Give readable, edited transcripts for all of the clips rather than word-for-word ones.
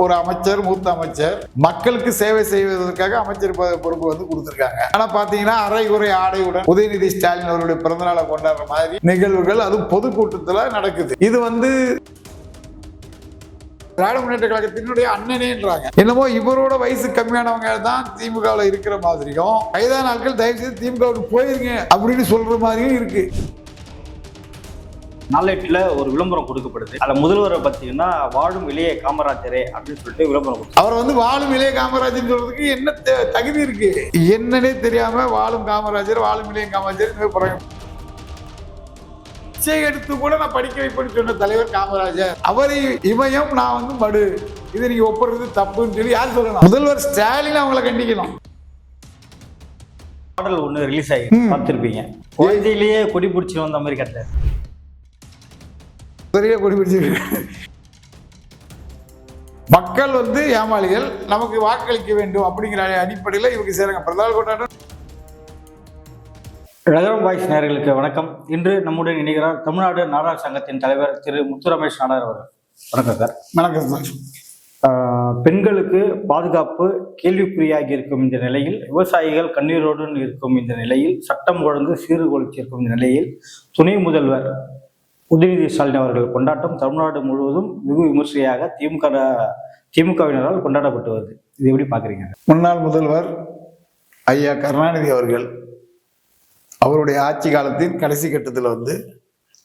ஒரு அமைச்சர், மூத்த அமைச்சர் மக்களுக்கு சேவை செய்வதற்காக அமைச்சர் பொறுப்பு வந்து கொடுத்திருக்காங்க. ஆனா பாத்தீங்கன்னா அரைகுறை ஆடையுடன் உதயநிதி ஸ்டாலின் அவருடைய பிறந்தநாளை கொண்டாடுற மாதிரி நிகழ்வுகள் அதுவும் பொதுக்கூட்டத்துல நடக்குது. இது வந்து திராவிட முன்னேற்ற கழகத்தினுடைய அண்ணனேன்றாங்க. என்னமோ இவரோட வயசு கம்மியானவங்க தான் திமுகவில் இருக்கிற மாதிரியும், வயதான ஆட்கள் தயவு செய்து திமுகவுக்கு போயிருங்க அப்படின்னு சொல்ற மாதிரியும் இருக்கு. நாளேட்டில் ஒரு விளம்பரம் கொடுக்கப்படுது. அதில் முதல்வரை பார்த்தீங்கன்னா வாழும் இளைய காமராஜரே அப்படின்னு சொல்லிட்டு விளம்பரம் கொடுத்து, அவர் வந்து வாழும் இளைய காமராஜர் சொல்றதுக்கு என்ன தகுதி இருக்கு? என்னன்னே தெரியாம வாழும் காமராஜர், வாழும் இளைய காமராஜர் எடுத்து கூட நான் படிக்க வைப்பேன்னு சொன்ன தலைவர் காமராஜர். அவரை இமயம், நான் வந்து மடு, இதை நீங்க ஒப்புறது தப்புன்னு சொல்லி யார் சொல்லணும்? முதல்வர் ஸ்டாலின் அவங்களை கண்டிக்கணும். பாடல் ஒன்று ரிலீஸ் ஆகி பார்த்துருப்பீங்க. குழந்தையிலேயே கொடி பிடிச்சி வந்த மாதிரி கட்டல பெரிய கொடி பிடிச்சிருக்கு. மக்கள் வந்து ஏமாளிகள், நமக்கு வாக்களிக்க வேண்டும் அப்படிங்கிற அடிப்படையில் இவங்க சேருங்க. பிரதமர் கொண்டாட்டம். ரகரம் வாய்ஸ் நேயர்களுக்கு வணக்கம். இன்று நம்முடன் இணைகிறார் தமிழ்நாடு நாடார் சங்கத்தின் தலைவர் திரு முத்து ரமேஷ் நாடார் அவர்கள். வணக்கம் சார். வணக்கம் சார். பெண்களுக்கு பாதுகாப்பு கேள்விக்குறியாகி இருக்கும் இந்த நிலையில், விவசாயிகள் கண்ணீரோடு இருக்கும் இந்த நிலையில், சட்டம் ஒழுங்கு சீர்குலைச்சிருக்கும் இந்த நிலையில், துணை முதல்வர் உதயநிதி ஸ்டாலின் அவர்கள் கொண்டாட்டம் தமிழ்நாடு முழுவதும் வெகு விமர்சையாக திமுகவினரால் கொண்டாடப்பட்டு வருது. இது எப்படி பார்க்குறீங்க? முன்னாள் முதல்வர் ஐயா கருணாநிதி அவர்கள் அவருடைய ஆட்சி காலத்தின் கடைசி கட்டத்தில் வந்து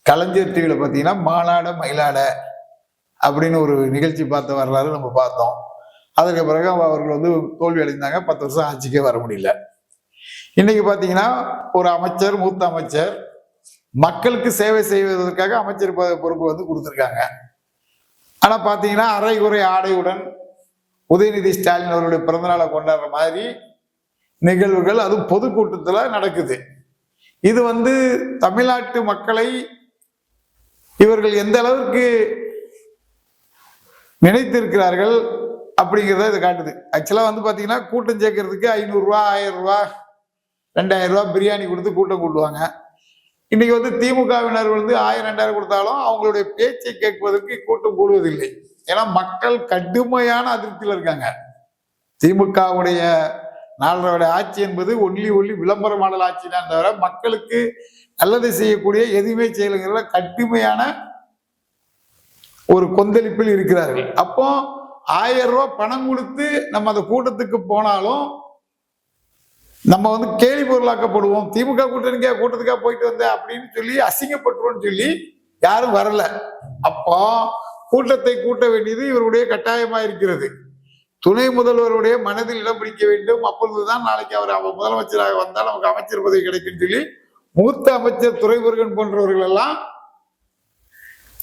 கலைஞர் டிவியில் பார்த்தீங்கன்னா மாநாட மயிலாட அப்படின்னு ஒரு நிகழ்ச்சி பார்த்த வரலாறு நம்ம பார்த்தோம். அதற்கு பிறகு அவர்கள் வந்து தோல்வி அடைந்தாங்க. 10 வருஷம் ஆட்சிக்கே வர முடியல. இன்னைக்கு பார்த்தீங்கன்னா ஒரு அமைச்சர், மூத்த அமைச்சர் மக்களுக்கு சேவை செய்வதற்காக அமைச்சர் பொறுப்பு வந்து கொடுத்துருக்காங்க. ஆனா பாத்தீங்கன்னா அரைகுறை ஆடையுடன் உதயநிதி ஸ்டாலின் அவருடைய பிறந்தநாளை கொண்டாடுற மாதிரி நிகழ்வுகள் அதுவும் பொதுக்கூட்டத்துல நடக்குது. இது வந்து தமிழ்நாட்டு மக்களை இவர்கள் எந்த அளவுக்கு நினைத்திருக்கிறார்கள் அப்படிங்கிறத இது காட்டுது. ஆக்சுவலா வந்து பாத்தீங்கன்னா கூட்டம் சேர்க்கறதுக்கு 500 ரூபா, 1000 ரூபா, 2000 ரூபா பிரியாணி கொடுத்து கூட்டம் கூட்டுவாங்க. இன்னைக்கு வந்து திமுகவினர் வந்து 1000, 2000 கொடுத்தாலும் அவங்களுடைய பேச்சை கேட்பதற்கு கூட்டம் கூடுவதில்லை. ஏன்னா மக்கள் கடுமையான அதிருப்தியில் இருக்காங்க. திமுகவுடைய 4 வருட ஆட்சி என்பது ஒன்லி விளம்பர மாடல் ஆட்சி தான் தவிர மக்களுக்கு நல்லது செய்யக்கூடிய எதுவுமே செய்யலைங்கிற கடுமையான ஒரு கொந்தளிப்பில் இருக்கிறார்கள். அப்போ 1000 ரூபா பணம் கொடுத்து நம்ம அந்த கூட்டத்துக்கு போனாலும் நம்ம வந்து கேலி பொருளாக்கப்படுவோம். திமுக கூட்டத்துக்காக போயிட்டு வந்த அப்படின்னு சொல்லி அசிங்கப்பட்டுருவோம்னு சொல்லி யாரும் வரல. அப்போ கூட்டத்தை கூட்ட வேண்டியது இவருடைய கட்டாயமா இருக்கிறது. துணை முதல்வருடைய மனதில் இடம் பிடிக்க வேண்டும். அப்பொழுதுதான் நாளைக்கு அவர் முதலமைச்சராக வந்தால் நமக்கு அமைச்சர் பதவி கிடைக்கும் சொல்லி மூத்த அமைச்சர் துரைமுருகன் போன்றவர்கள் எல்லாம்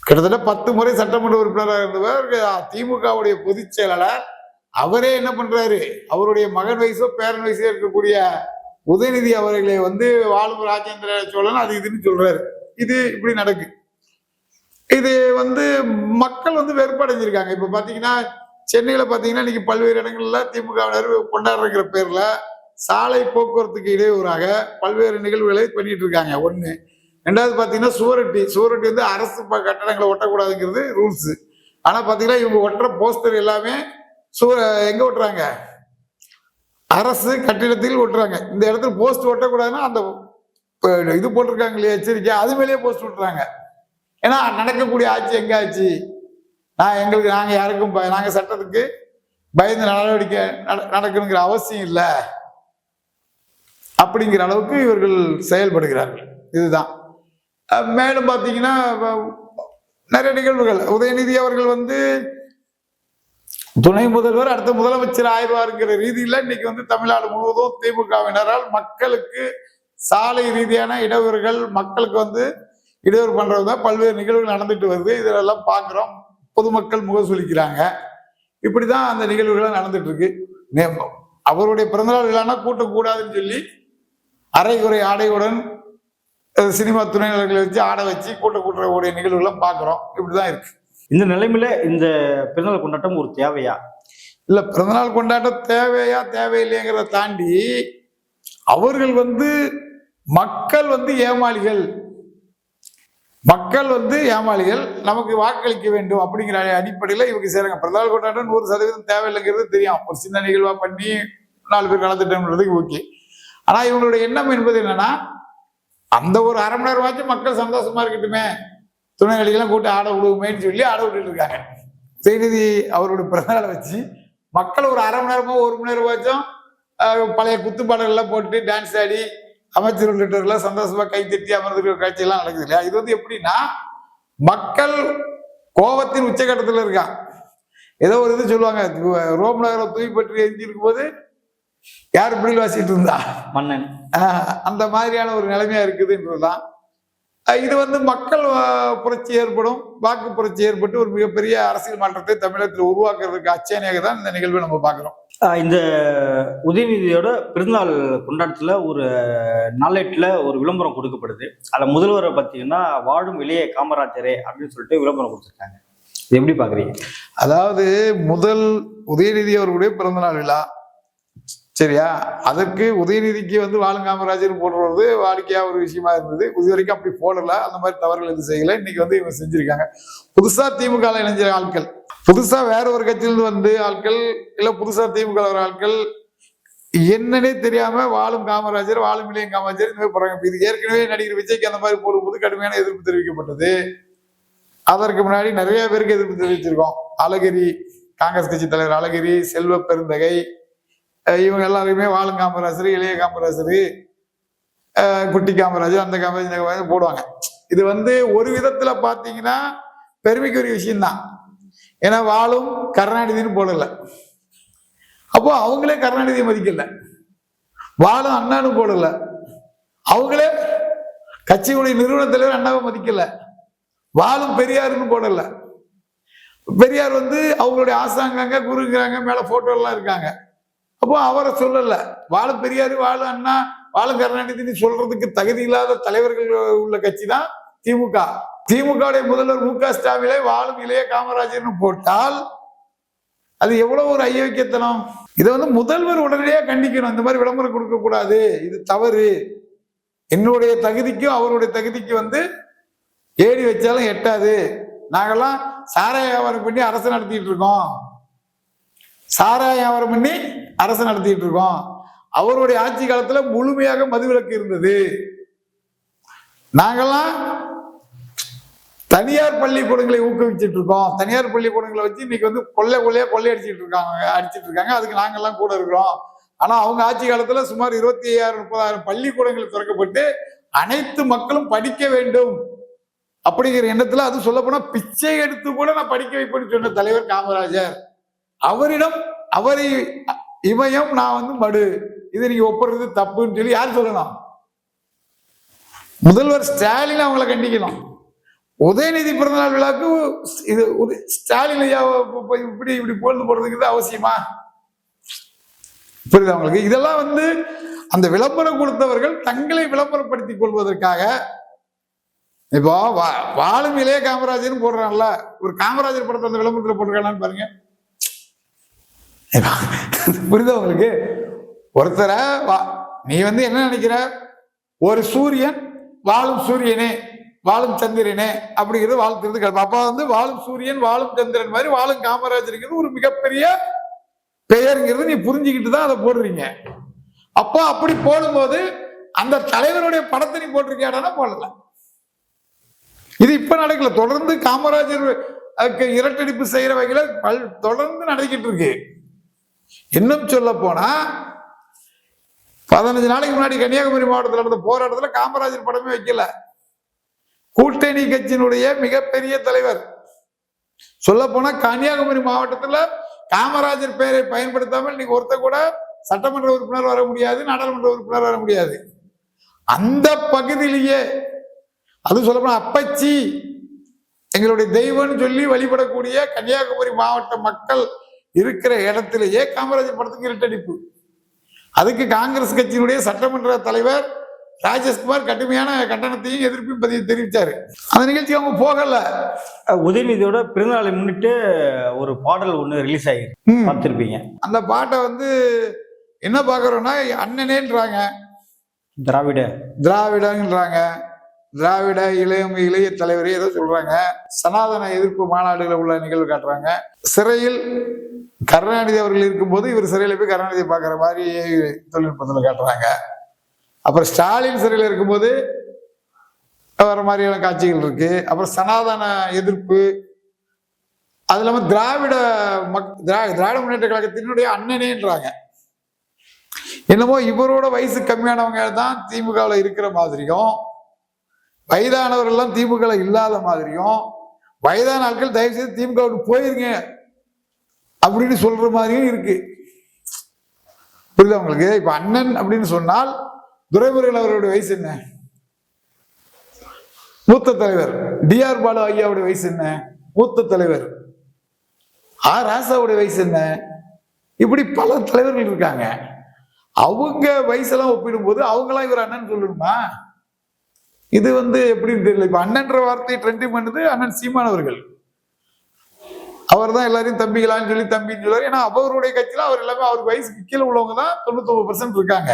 கிட்டத்தட்ட 10 முறை சட்டமன்ற உறுப்பினராக இருந்தவர், திமுகவுடைய பொதுச் செயலாளர். அவரே என்ன பண்றாரு, அவருடைய மகன் வயசோ பேரன் வயசோ இருக்கக்கூடிய உதயநிதி அவர்களை வந்து வாழும் ராஜேந்திர சோழன் அது இதுன்னு சொல்றாரு. இது இப்படி நடக்கு. இது வந்து மக்கள் வந்து வெறுப்படைஞ்சிருக்காங்க. இப்ப பாத்தீங்கன்னா சென்னையில பாத்தீங்கன்னா இன்னைக்கு பல்வேறு இடங்கள்ல திமுகவினர் கொண்டாடுற பேர்ல சாலை போக்குவரத்துக்கு இடையூறாக பல்வேறு நிகழ்வுகளை பண்ணிட்டு இருக்காங்க. 1. 2வது பாத்தீங்கன்னா சுவரொட்டி வந்து அரசு கட்டடங்களை ஒட்டக்கூடாதுங்கிறது ரூல்ஸ். ஆனா பாத்தீங்கன்னா இவங்க ஒட்டுற போஸ்டர் எல்லாமே எங்க ஒட்டுறாங்க? அரசு கட்டிடத்தில் ஒட்டுறாங்க. இந்த இடத்துல போஸ்ட் ஒட்டக்கூடாதுன்னா அந்த இது போட்டிருக்காங்க இல்லையா எச்சரிக்கை, அது மேலேயே போஸ்ட் ஒட்டுறாங்க. ஏன்னா நடக்கக்கூடிய ஆட்சி எங்க ஆச்சு? நாங்க யாருக்கும் நாங்க சட்டத்துக்கு பயந்து நடவடிக்கை நடக்கணுங்கிற அவசியம் இல்லை அப்படிங்கிற அளவுக்கு இவர்கள் செயல்படுகிறார்கள். இதுதான். மேலும் பார்த்தீங்கன்னா நிறைய நிகழ்வுகள். உதயநிதி அவர்கள் வந்து துணை முதல்வர் அடுத்த முதலமைச்சர் ஆய்வாருங்கிற ரீதியில இன்னைக்கு வந்து தமிழ்நாடு முழுவதும் திமுகவினரால் மக்களுக்கு சாலை ரீதியான இடையூறுகள், மக்களுக்கு வந்து இடையூறு பண்றதுதான் பல்வேறு நிகழ்வுகள் நடந்துட்டு வருது. இதெல்லாம் பார்க்கிறோம். பொதுமக்கள் முகசொலிக்கிறாங்க. இப்படிதான் அந்த நிகழ்வுகள் நடந்துட்டு இருக்கு. அவருடைய பிறந்தநாள் விழானா கூட்டம் கூடாதுன்னு சொல்லி அரைகுறை ஆடையுடன் சினிமா துணைநலர்களை வச்சு ஆட வச்சு கூட்டக்கூடிய நிகழ்வுகள்லாம் பார்க்கிறோம். இப்படிதான் இருக்கு. இந்த நிலைமையில இந்த பிறந்தநாள் கொண்டாட்டம் ஒரு தேவையா? இல்ல, பிறந்தநாள் கொண்டாட்டம் தேவையா தேவையில்லைங்கிறத தாண்டி அவர்கள் வந்து மக்கள் வந்து ஏமாளிகள், மக்கள் வந்து ஏமாளிகள், நமக்கு வாக்களிக்க வேண்டும் அப்படிங்கிற அடிப்படையில் இவங்க செய்றாங்க. பிறந்தநாள் கொண்டாட்டம் 100% தேவையில்லைங்கிறது தெரியும். ஒரு சின்ன நிகழ்வா பண்ணி 4 பேர் கலந்துட்டோம்ன்றதுக்கு ஓகே. ஆனா இவங்களுடைய எண்ணம் என்பது என்னன்னா, அந்த ஒரு அரை மணி நேரமாச்சும் மக்கள் சந்தோஷமா இருக்கட்டுமே, துணைகளிகளாம் கூட்டு ஆட விடுவோமேன்னு சொல்லி ஆட விட்டுட்டு இருக்காங்க. உதயநிதி அவருடைய பிறந்தநாளை வச்சு மக்கள் ஒரு அரை மணி நேரமோ 1 மணி நேரமாச்சும் பழைய குத்துப்பாடல்கள்லாம் போட்டு டான்ஸ் ஆடி அமைச்சர் உள்ளிட்டவர்கள்லாம் சந்தோஷமா கைத்தட்டி அமர்ந்திருக்கிற காட்சியெல்லாம் நடக்குது இல்லையா? இது வந்து எப்படின்னா, மக்கள் கோபத்தின் உச்சகட்டத்தில் இருக்கான். ஏதோ ஒரு இது சொல்லுவாங்க, ரோம் நகரம் தூய் பற்றி எரிஞ்சிருக்கும் போது யார் பிடியில் வாசிட்டு இருந்தா மன்னன். அந்த மாதிரியான ஒரு நிலைமையா இருக்குதுன்றதுதான். இது வந்து மக்கள் புரட்சி ஏற்படும், வாக்கு புரட்சி ஏற்பட்டு ஒரு மிகப்பெரிய அரசியல் மாற்றத்தை தமிழகத்தில் உருவாக்குறதுக்கு அச்சேனையாக தான் இந்த நிகழ்வை நம்ம பார்க்கிறோம். இந்த உதயநிதியோட பிறந்தநாள் கொண்டாட்டத்துல ஒரு நாளேட்டில் ஒரு விளம்பரம் கொடுக்கப்படுது. அதில் முதல்வரை பார்த்தீங்கன்னா வாழும் இளைய காமராஜரே அப்படின்னு சொல்லிட்டு விளம்பரம் கொடுத்துருக்காங்க. இது எப்படி பாக்குறீங்க? அதாவது முதல் உதயநிதி அவர்களுடைய பிறந்தநாள் விழா, சரியா? அதற்கு உதயநிதிக்கு வந்து வாழும் காமராஜர் போடுறது வாடிக்கையா ஒரு விஷயமா இருந்தது. இது வரைக்கும் அப்படி போடல, அந்த மாதிரி தவறுகள் எதுவும் செய்யல. இன்னைக்கு வந்து இவங்க செஞ்சிருக்காங்க. புதுசா திமுக இணைஞ்ச ஆட்கள், புதுசா வேற ஒரு கட்சியிலிருந்து வந்து ஆட்கள், இல்ல புதுசா திமுக வர ஆட்கள் என்னன்னே தெரியாம வாழும் காமராஜர், வாழும் இளைய காமராஜர் இந்த மாதிரி போறாங்க. இது ஏற்கனவே நடிகர் விஜய்க்கு அந்த மாதிரி போடும்போது கடுமையான எதிர்ப்பு தெரிவிக்கப்பட்டது. அதற்கு முன்னாடி நிறைய பேருக்கு எதிர்ப்பு தெரிவிச்சிருக்கோம். அழகிரி, காங்கிரஸ் கட்சி தலைவர் அழகிரி, செல்வ பெருந்தகை, இவங்க எல்லாருமே வாழும் காமராஜர், இளைய காமராஜர், குட்டி காமராஜர், அந்த காமராஜர் போடுவாங்க. இது வந்து ஒரு விதத்துல பாத்தீங்கன்னா பெருமைக்குரிய விஷயம்தான். ஏன்னா வாழும் கருணாநிதினு போடல, அப்போ அவங்களே கருணாநிதியை மதிக்கல. வாழும் அண்ணான்னு போடல, அவங்களே கட்சியுடைய நிறுவன தலைவர் அண்ணாவை மதிக்கல. வாழும் பெரியாருன்னு போடல, பெரியார் வந்து அவங்களுடைய ஆசாங்காங்க, குருங்கிறாங்க, மேல போட்டோ எல்லாம் இருக்காங்க. அப்போ அவரை சொல்லல. வாழும் பெரியாரு, வாழும் அண்ணா, வாழும் கருணாநிதினு சொல்றதுக்கு தகுதி இல்லாத தலைவர்கள் உள்ள கட்சி தான் திமுக. திமுகவுடைய முதல்வர் மு.க. ஸ்டாலினை வாழும் இளைய காமராஜர்னு போட்டால் அது எவ்வளவு ஒரு அயோக்கியத்தனம். இதை வந்து முதல்வர் உடனடியாக கண்டிக்கணும். இந்த மாதிரி விளம்பரம் கொடுக்க கூடாது, இது தவறு. என்னுடைய தகுதிக்கும் அவருடைய தகுதிக்கு வந்து ஏடி வச்சாலும் எட்டாது. நாங்கெல்லாம் சாராய வியாபாரம் பண்ணி அரசு நடத்திட்டு இருக்கோம், சாராய வியாபாரம் பண்ணி அரசு நடத்திட்டு இருக்கோம். அவருடைய ஆட்சி காலத்துல முழுமையாக மதுவிலக்கு இருந்தது. நாங்கெல்லாம் தனியார் பள்ளிக்கூடங்களை ஊக்குவிச்சுட்டு இருக்கோம். தனியார் பள்ளிக்கூடங்களை வச்சு இன்னைக்கு வந்து கொள்ளை அடிச்சிட்டு இருக்காங்க. அதுக்கு நாங்கெல்லாம் கூட இருக்கிறோம். ஆனா அவங்க ஆட்சி காலத்துல சுமார் 25,000-30,000 பள்ளிக்கூடங்கள் திறக்கப்பட்டு அனைத்து மக்களும் படிக்க வேண்டும் அப்படிங்கிற எண்ணத்துல, அது சொல்ல போனா பிச்சை எடுத்து கூட நான் படிக்க வைப்பேன்னு சொன்ன தலைவர் காமராஜர். அவரை இமயம், நான் வந்து மடு, இதை நீங்க ஒப்புறது தப்புன்னு சொல்லி யார் சொல்லணும்? முதல்வர் ஸ்டாலின் அவங்களை கண்டிக்கணும். உதயநிதி பிறந்தநாள் விழாக்கு இது ஸ்டாலின் இப்படி பொழுது போடுறதுக்கு அவசியமா? புரியுது அவங்களுக்கு? இதெல்லாம் வந்து அந்த விளம்பரம் கொடுத்தவர்கள் தங்களை விளம்பரப்படுத்திக் கொள்வதற்காக. இப்போ வாழும் இளைய காமராஜர்னு போடுறான்ல, ஒரு காமராஜர் படத்தை அந்த விளம்பரத்துல போட்டிருக்கானு பாருங்க. புரியுதா உங்களுக்கு? ஒருத்தரை நீ வந்து என்ன நினைக்கிற, ஒரு சூரியன், வாழும் சூரியனே, வாழும் சந்திரனே அப்படிங்கிறது வாழ்த்துறது. அப்ப வந்து வாழும் சூரியன், வாழும் சந்திரன் மாதிரி வாழும் காமராஜருங்கிறது ஒரு மிகப்பெரிய பெயருங்கிறது நீ புரிஞ்சுக்கிட்டு தான் அதை போடுறீங்க. அப்போ அப்படி போடும்போது அந்த தலைவருடைய படத்தை நீ போட்டிருக்கியாடானா போடல. இது இப்ப நடக்கல, தொடர்ந்து காமராஜர் இரட்டடிப்பு செய்யற வகையில தொடர்ந்து நடக்கிட்டு இருக்கு. இன்னும் சொல்ல போனா 15 நாளைக்கு முன்னாடி கன்னியாகுமரி மாவட்டத்தில் நடந்த போராட்டத்துல காமராஜர் படமே வைக்கல. கூட்டணி கட்சியினுடைய மிகப்பெரிய தலைவர், சொல்ல போனா கன்னியாகுமரி மாவட்டத்துல காமராஜர் பெயரை பயன்படுத்தாமல் நீங்க ஒருத்தர் கூட சட்டமன்ற உறுப்பினர் வர முடியாது, நாடாளுமன்ற உறுப்பினர் வர முடியாது. அந்த பகுதியிலேயே, அது சொல்ல போனா அப்பச்சி எங்களுடைய தெய்வம்னு சொல்லி வழிபடக்கூடிய கன்னியாகுமரி மாவட்ட மக்கள் இருக்கிற இடத்திலேயே காமராஜர் படத்துக்கு இரட்டடிப்பு. அதுக்கு காங்கிரஸ் கட்சியினுடைய சட்டமன்ற தலைவர் ராஜேஷ்குமார் கடுமையான கண்டனத்தையும் எதிர்ப்பையும் தெரிவித்தாரு. அந்த நிகழ்ச்சி அவங்க போகல. உதயநிதியோட பிறந்தநாளை முன்னிட்டு ஒரு பாடல் ஒண்ணு ரிலீஸ் ஆகிருக்கு, பார்த்திருப்பீங்க. அந்த பாட்டை வந்து என்ன பாக்குறோம்னா, அண்ணனேன்றாங்க, திராவிடங்கிறாங்க, திராவிட இளைய தலைவரே ஏதோ சொல்றாங்க. சனாதன எதிர்ப்பு மாநாடுகள் உள்ள நிகழ்வு காட்டுறாங்க. சிறையில் கருணாநிதி அவர்கள் இருக்கும்போது இவர் சிறையில போய் கருணாநிதியை பார்க்குற மாதிரி தொழில்நுட்பத்தில் காட்டுறாங்க. அப்புறம் ஸ்டாலின் சிறையில் இருக்கும்போது வர மாதிரியான காட்சிகள் இருக்கு. அப்புறம் சனாதன எதிர்ப்பு, அது இல்லாம திராவிட முன்னேற்ற கழகத்தினுடைய அண்ணனேன்றாங்க. என்னமோ இவரோட வயசு கம்மியானவங்க தான் திமுகவில் இருக்கிற மாதிரியும், வயதானவர்கள்லாம் திமுக இல்லாத மாதிரியும், வயதான ஆட்கள் தயவு செய்து திமுகவுக்கு போயிருங்க அப்படின்னு சொல்ற மாதிரியும் இருக்கு. புரியுதா உங்களுக்கு? இப்ப அண்ணன் அப்படின்னு சொன்னால் துரைமுருகன் அவருடைய வயசு என்ன? மூத்த தலைவர். டிஆர் பாலு ஐயாவுடைய வயசு என்ன? மூத்த தலைவர். ஆர் ராசாவுடைய வயசு என்ன? இப்படி பல தலைவர்கள் இருக்காங்க. அவங்க வயசெல்லாம் ஒப்பிடும் போது அவங்களாம் இவர் அண்ணன் சொல்லணுமா? இது எப்படின்னு தெரியல. இப்ப அண்ணன்ற வார்த்தையை ட்ரெண்டிங் பண்ணுது அண்ணன் சீமான் அவர்கள். அவர் தான் எல்லாரையும் தம்பிகளான்னு சொல்லி தம்பின்னு சொல்லுவார். ஏன்னா அவருடைய கட்சியில அவர் எல்லாமே அவருக்கு வயசுக்கு கீழே உள்ளவங்க தான் 99% இருக்காங்க.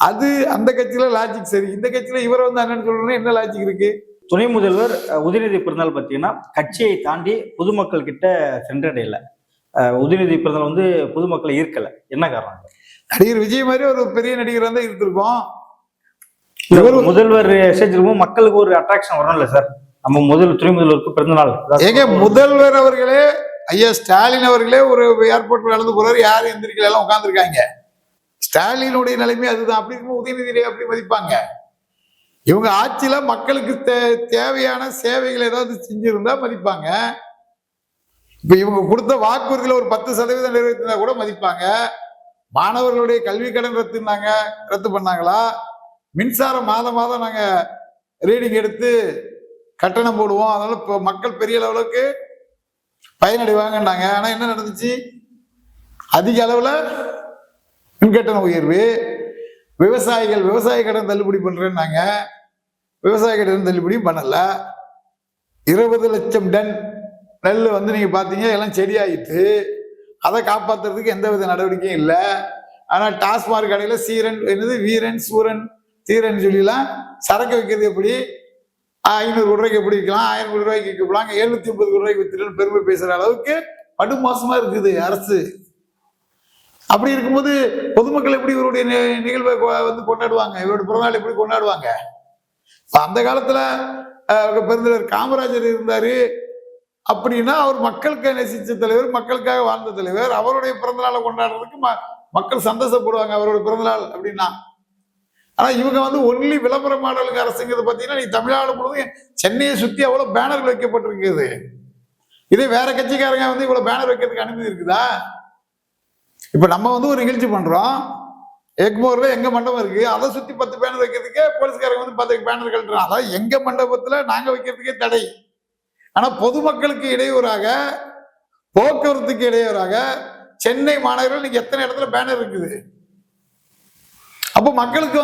அது அந்த கட்சியில லாஜிக் சரி. இந்த கட்சியில இவரை அண்ணன் சொல்லணும்னா என்ன லாஜிக் இருக்கு? துணை முதல்வர் உதயநிதி பிறந்தநாள் பார்த்தீங்கன்னா கட்சியை தாண்டி பொதுமக்கள் கிட்ட சென்றடையல. உதயநிதி பிறந்தநாள் பொதுமக்களை ஈர்க்கல. என்ன காரணம்? நடிகர் விஜய் மாதிரி ஒரு பெரிய நடிகர் தான் இருந்திருக்கோம். முதல்வர் செஞ்சிருக்கும் மக்களுக்கு ஒரு அட்ராக்ஷன் வரணும்ல சார். நம்ம துணை முதல்வருக்கு பிறந்தநாள். ஏங்க முதல்வர் அவர்களே ஐயா ஸ்டாலின் அவர்களே ஒரு ஏர்போர்ட்ல நடந்து போறாரு, யாரும் எந்திரிக்கல, எல்லாம் உட்கார்ந்துருக்காங்க. ஸ்டாலினுடைய நிலைமை அதுதான். அப்படி இருக்கும் உதயநிதியை அப்படி மதிப்பாங்க. இவங்க ஆட்சியில மக்களுக்கு தேவையான சேவைகள் ஏதாவது செஞ்சிருந்தா மதிப்பாங்க. இப்ப இவங்க கொடுத்த வாக்குறுதியில ஒரு 10% நிறைவேற்றினா கூட மதிப்பாங்க. மாணவர்களுடைய கல்வி கடன் ரத்து பண்ணாங்களா? மின்சாரம் மாதம் நாங்க ரீடிங் எடுத்து கட்டணம் போடுவோம், அதனால இப்போ மக்கள் பெரிய அளவுக்கு பயனடைவாங்கன்னாங்க. ஆனா என்ன நடந்துச்சு? அதிக அளவுல மின்கட்டண உயர்வு. விவசாய கடன் தள்ளுபடி பண்றேன்னாங்க. விவசாய கடன் தள்ளுபடியும் பண்ணல. 20 லட்சம் டன் நெல் நீங்க பாத்தீங்க எல்லாம் செடியாயிட்டு. அதை காப்பாத்துறதுக்கு எந்த வித நடவடிக்கையும் இல்லை. ஆனா டாஸ்மாக் கடையில வீரன் சூரன் தீரன் சொல்லிலாம் சரக்கு வைக்கிறது எப்படி? 500 ரூபாய்க்கு எப்படி விற்கலாம், 1000 ரூபாய்க்கு விற்கலாம், 750 ரூபாய்க்கு வித்துட்டு பெருமை பேசுற அளவுக்கு படு மோசமா இருக்குது அரசு. அப்படி இருக்கும்போது பொதுமக்கள் எப்படி இவருடைய நிகழ்வை கொண்டாடுவாங்க? இவருடைய பிறந்தநாள் எப்படி கொண்டாடுவாங்க? அந்த காலத்துல பெருந்தலைவர் காமராஜர் இருந்தாரு அப்படின்னா அவர் மக்களுக்கு நேசிச்ச தலைவர், மக்களுக்காக வாழ்ந்த தலைவர். அவருடைய பிறந்தநாளை கொண்டாடுறதுக்கு மக்கள் சந்தோஷப்படுவாங்க அவருடைய பிறந்தநாள் அப்படின்னா. ஆனா இவங்க ஒன்லி விளம்பர மாடலுக்கு அரசுங்கிறது பாத்தீங்கன்னா நீ தமிழ்நாடு முழுவதும் சென்னையை சுத்தி அவ்வளவு பேனர் வைக்கப்பட்டிருக்குது. இதே வேற கட்சிக்காரங்க இவ்வளவு பேனர் வைக்கிறதுக்கு அனுமதி இருக்குதா? இப்ப நம்ம ஒரு நிகழ்ச்சி பண்றோம், எக்மோர்ல எங்க மண்டபம் இருக்கு, அதை சுத்தி 10 பேனர் வைக்கிறதுக்கே போலீஸ்காரங்க 10 பேனர் கழட்டுறாங்க. அதாவது எங்க மண்டபத்துல நாங்க வைக்கிறதுக்கே தடை. ஆனா பொதுமக்களுக்கு இடையூறாக, போக்குவரத்துக்கு இடையூறாக சென்னை மாநகரில் நீங்க எத்தனை இடத்துல பேனர் இருக்குது. அப்போ மக்களுக்கு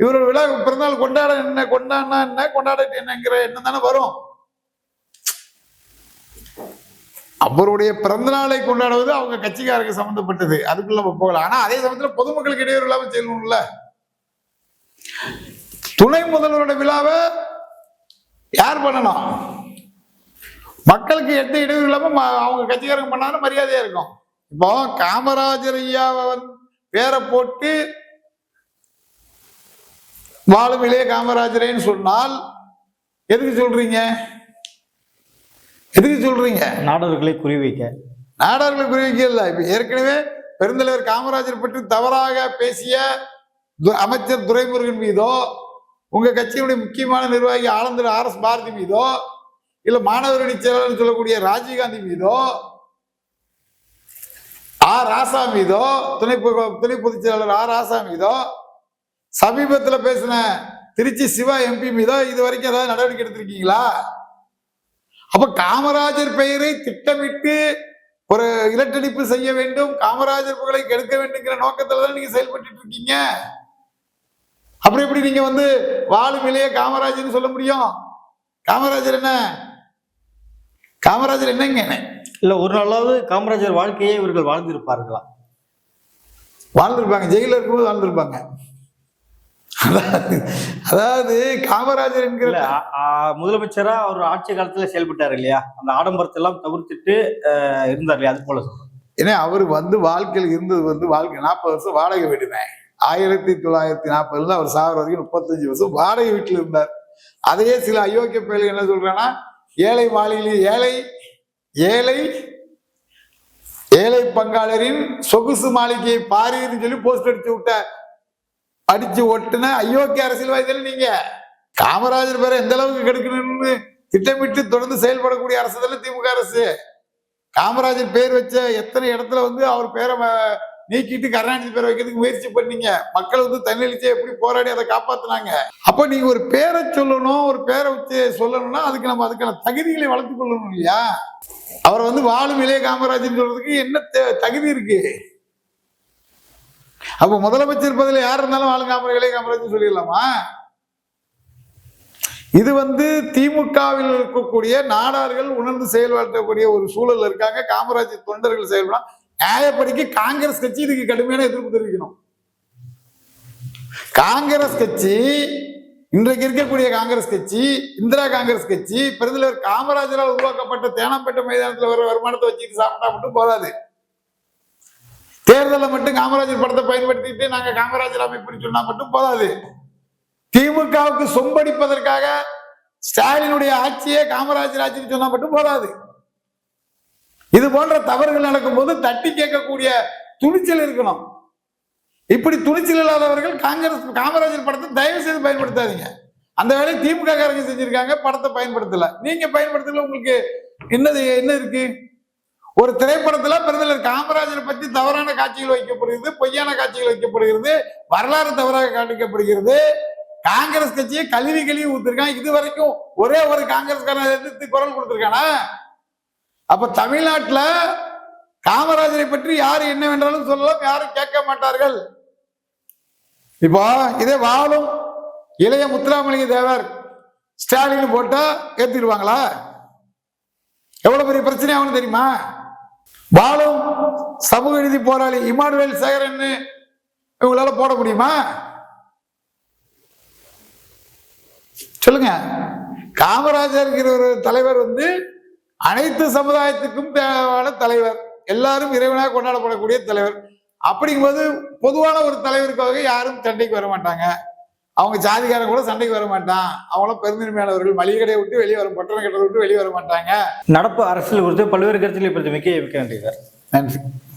இவரோட விழா பிறந்தநாள் கொண்டாடிட்டு என்னங்கிற எண்ணம் தானே வரும். அவருடைய பிறந்தநாளை கொண்டாடுவது அவங்க கட்சிக்காரருக்கு சம்பந்தப்பட்டது, அதுக்குள்ள போகலாம். ஆனா அதே சமயத்துல பொதுமக்களுக்கு இடையூறு இல்லாம செய்யணும்ல. துணை முதல்வரோட விழாவை யார் பண்ணணும்? மக்களுக்கு எந்த இடையூறு இல்லாம அவங்க கட்சிக்காரங்க பண்ணாலும் மரியாதையா இருக்கும். இப்போ காமராஜர் ஐயாவை பேரை போட்டு வாழும் இளைய காமராஜரேன்னு சொன்னால் எதுக்கு சொல்றீங்க? நாடர்களை குறிவைக்க. நாடர்களை குறிவைக்க இல்லை. இப்ப ஏற்கனவே பெருந்தலைவர் காமராஜர் பற்றி தவறாக பேசிய அமைச்சர் துரைமுருகன் மீதோ, உங்க கட்சியினுடைய முக்கியமான நிர்வாகி ஆனந்தர் RS பாரதி மீதோ, இல்ல மாணவர் அணி செயலாளர் சொல்லக்கூடிய ராஜீவ்காந்தி மீதோ, ராசா மீதோ, துணை பொதுச் செயலாளர் ராசா மீதோ, சமீபத்துல பேசின திருச்சி சிவா MP மீதோ இது வரைக்கும் ஏதாவது நடவடிக்கை எடுத்திருக்கீங்களா? அப்ப காமராஜர் பெயரை திட்டமிட்டு ஒரு இரட்டடிப்பு செய்ய வேண்டும், காமராஜர் புகழை கெடுக்க வேண்டுங்கிற நோக்கத்துலதான் நீங்க செயல்பட்டு இருக்கீங்க. அப்புறம் எப்படி நீங்க வாழும் இளைய காமராஜர் சொல்ல முடியும்? காமராஜர் என்னங்க? இல்ல ஒரு நாளாவது காமராஜர் வாழ்க்கையை இவர்கள் வாழ்ந்திருப்பார்களா? வாழ்ந்திருப்பாங்க. ஜெயில இருக்கும்போது வாழ்ந்திருப்பாங்க. அதாவது காமராஜர் என்கிற இல்ல முதலமைச்சரா அவர் ஆட்சி காலத்துல செயல்பட்டாரு இல்லையா, அந்த ஆடம்பரத்தை எல்லாம் தவிர்த்துட்டு இருந்தார் இல்லையா, அது போல சொல்றேன். ஏன்னா அவர் வந்து வாழ்க்கையில் இருந்தது வந்து வாழ்க்கை 40 வருஷம் வாடகை வீடுனேன். 1940 அவர் சாகிற வரைக்கும் 35 வருஷம் வாடகை வீட்டில் இருந்தார். அதையே சில அயோக்கிய பயல்கள் என்ன சொல்றாங்கன்னா, ஏழை மாளிகையில் ஏழை ஏழை பங்காளரின் சொகுசு மாளிகையை பாருன்னு சொல்லி போஸ்ட் அடிச்சு ஒட்டுன அயோக்கிய அரசியல்வாதிகள் நீங்க. காமராஜர் பேரை எந்த அளவுக்கு கெடுக்கணும்னு திட்டமிட்டு தொடர்ந்து செயல்படக்கூடிய அரசு தானே திமுக அரசு. காமராஜர் பேர் வச்ச எத்தனை இடத்துல வந்து அவர் பேரை நீக்கிட்டு கருணாநிதி பேரை வைக்கிறதுக்கு முயற்சி பண்ணீங்க. மக்கள் வந்து தன்னெழுச்சியை எப்படி போராடி அதை காப்பாத்தினாங்க. அப்ப நீங்க ஒரு பேரை சொல்லணும், ஒரு பேரை வச்சு சொல்லணும்னா அதுக்கு நம்ம அதுக்கான தகுதிகளை வளர்த்து கொள்ளணும் இல்லையா. அவர் வந்து வாழும் இளைய காமராஜர் சொல்றதுக்கு என்ன தகுதி இருக்கு? அப்ப முதலமைச்சர் பதில் யார் இருந்தாலும் வாழும் காமராஜர் இளைய காமராஜர் சொல்லிடலாமா? இது வந்து திமுகவில் இருக்கக்கூடிய நாடார்கள் உணர்ந்து செயல்படுத்தக்கூடிய ஒரு சூழல் இருக்காங்க. காமராஜர் தொண்டர்கள் செயல்படலாம். நியாயப்படிக்கு காங்கிரஸ் கட்சி இதுக்கு கடுமையான எதிர்ப்பு தெரிவிக்கணும். காங்கிரஸ் கட்சி, இன்றைக்கு இருக்கக்கூடிய காங்கிரஸ் கட்சி, இந்திரா காங்கிரஸ் கட்சி, பெருந்தலைவர் காமராஜரால் உருவாக்கப்பட்ட தேனாம்பேட்டை மைதானத்தில் வர வருமானத்தை வச்சுட்டு சாப்பிட்டா மட்டும் போதாது. தேர்தலில் மட்டும் காமராஜர் படத்தை பயன்படுத்திட்டு நாங்க காமராஜர் அமைப்புன்னு சொன்னா மட்டும் போதாது. திமுகவுக்கு சொம்படிப்பதற்காக ஸ்டாலினுடைய ஆட்சியே காமராஜர் ஆட்சின்னு சொன்னா மட்டும் போதாது. இது போன்ற தவறுகள் நடக்கும் போது தட்டி கேட்கக்கூடிய துணிச்சல் இருக்கணும். இப்படி துணிச்சல் இல்லாதவர்கள் காமராஜர் படத்தை தயவு செய்து பயன்படுத்தாதீங்க. அந்த வேலையை திமுக காரங்க செஞ்சிருக்காங்க, படத்தை பயன்படுத்தல. நீங்க பயன்படுத்தல, உங்களுக்கு என்ன இருக்கு? ஒரு திரைப்படத்துல பெருந்தலைவர் காமராஜரை பற்றி தவறான காட்சிகள் வைக்கப்படுகிறது, பொய்யான காட்சிகள் வைக்கப்படுகிறது, வரலாறு தவறாக காண்பிக்கப்படுகிறது. காங்கிரஸ் கட்சியை கழுவி ஊத்திருக்கான். இதுவரைக்கும் ஒரே ஒரு காங்கிரஸ்காரன் எதிர்த்து குரல் கொடுத்திருக்கானா? அப்ப தமிழ்நாட்டுல காமராஜரை பற்றி யாரு என்ன வேண்டாலும் சொல்லலாம், யாரும் கேட்க மாட்டார்கள். இப்போ இதே வாழும் இளைய முத்துராமலிங்க தேவர் ஸ்டாலின் போட்டா ஏத்திடுவாங்களா? எவ்வளவு பெரிய பிரச்சனை ஆகும் தெரியுமா? வாழும் சமூக நீதி போராளி இமானுவேல் சேகரன் இவங்களால போட முடியுமா? சொல்லுங்க. காமராஜர் ஒரு தலைவர் வந்து அனைத்து சமுதாயத்துக்கும் தேவையான தலைவர், எல்லாரும் இறைவனாக கொண்டாடப்படக்கூடிய தலைவர். அப்படிங்கும்போது பொதுவான ஒரு தலைவருக்காக யாரும் சண்டைக்கு வர மாட்டாங்க. அவங்க ஜாதிகாரன் கூட சண்டைக்கு வர மாட்டான். அவங்களும் பெருந்தன்மையானவர்கள். மளிகை கடையை விட்டு வெளியே வர, பட்டண கட்டத்தை விட்டு வெளியே வர மாட்டாங்க. நடப்பு அரசியல் குறித்து பல்வேறு கருத்துக்களை பிரதிமைக்கு நன்றி. நன்றி.